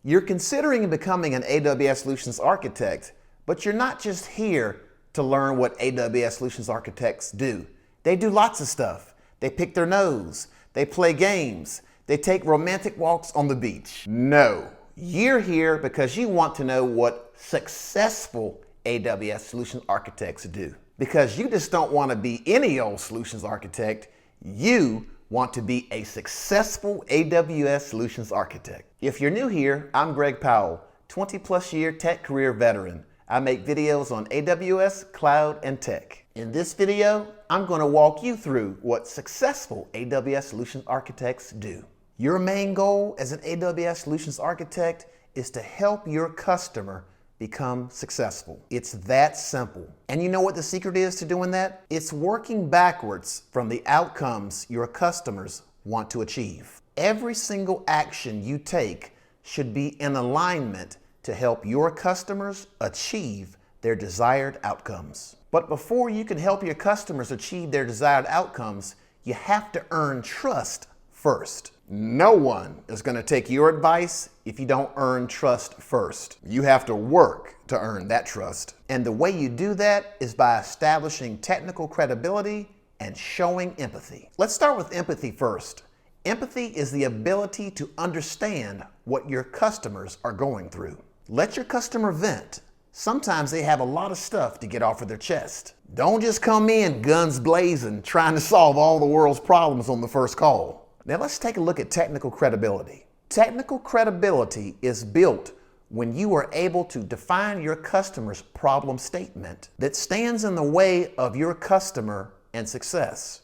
You're considering becoming an AWS Solutions Architect, but you're not just here to learn what AWS Solutions Architects do. They do lots of stuff. They pick their nose, they play games, they take romantic walks on the beach. No, you're here because you want to know what successful AWS Solutions Architects do. Because you just don't want to be any old solutions architect, you want to be a successful AWS Solutions Architect. If you're new here, I'm Greg Powell, 20+ year tech career veteran. I make videos on AWS, cloud, and tech. In this video, I'm going to walk you through what successful AWS Solutions Architects do. Your main goal as an AWS Solutions Architect is to help your customer become successful. It's that simple. And you know what the secret is to doing that? It's working backwards from the outcomes your customers want to achieve. Every single action you take should be in alignment to help your customers achieve their desired outcomes. But before you can help your customers achieve their desired outcomes, you have to earn trust first. No one is going to take your advice if you don't earn trust first. You have to work to earn that trust. And the way you do that is by establishing technical credibility and showing empathy. Let's start with empathy first. Empathy is the ability to understand what your customers are going through. Let your customer vent. Sometimes they have a lot of stuff to get off of their chest. Don't just come in guns blazing trying to solve all the world's problems on the first call. Now let's take a look at technical credibility. Technical credibility is built when you are able to define your customer's problem statement that stands in the way of your customer and success.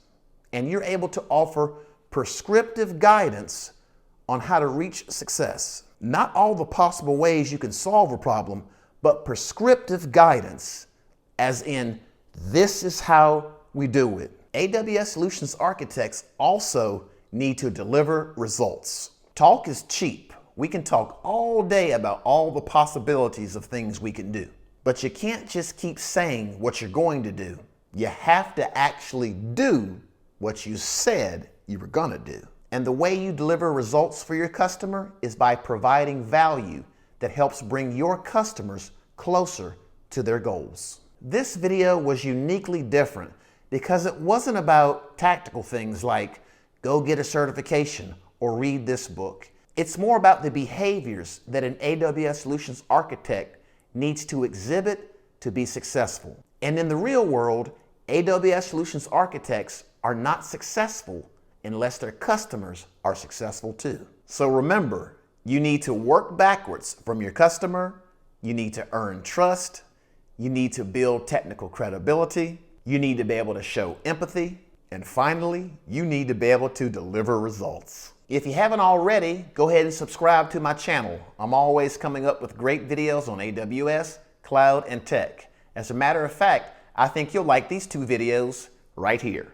And you're able to offer prescriptive guidance on how to reach success. Not all the possible ways you can solve a problem, but prescriptive guidance, as in, this is how we do it. AWS Solutions Architects also need to deliver results. Talk is cheap. We can talk all day about all the possibilities of things we can do. But you can't just keep saying what you're going to do. You have to actually do what you said you were gonna do. And the way you deliver results for your customer is by providing value that helps bring your customers closer to their goals. This video was uniquely different because it wasn't about tactical things like go get a certification or read this book. It's more about the behaviors that an AWS Solutions Architect needs to exhibit to be successful. And in the real world, AWS Solutions Architects are not successful unless their customers are successful too. So remember, you need to work backwards from your customer, you need to earn trust, you need to build technical credibility, you need to be able to show empathy, and finally, you need to be able to deliver results. If you haven't already, go ahead and subscribe to my channel. I'm always coming up with great videos on AWS, cloud, and tech. As a matter of fact, I think you'll like these two videos right here.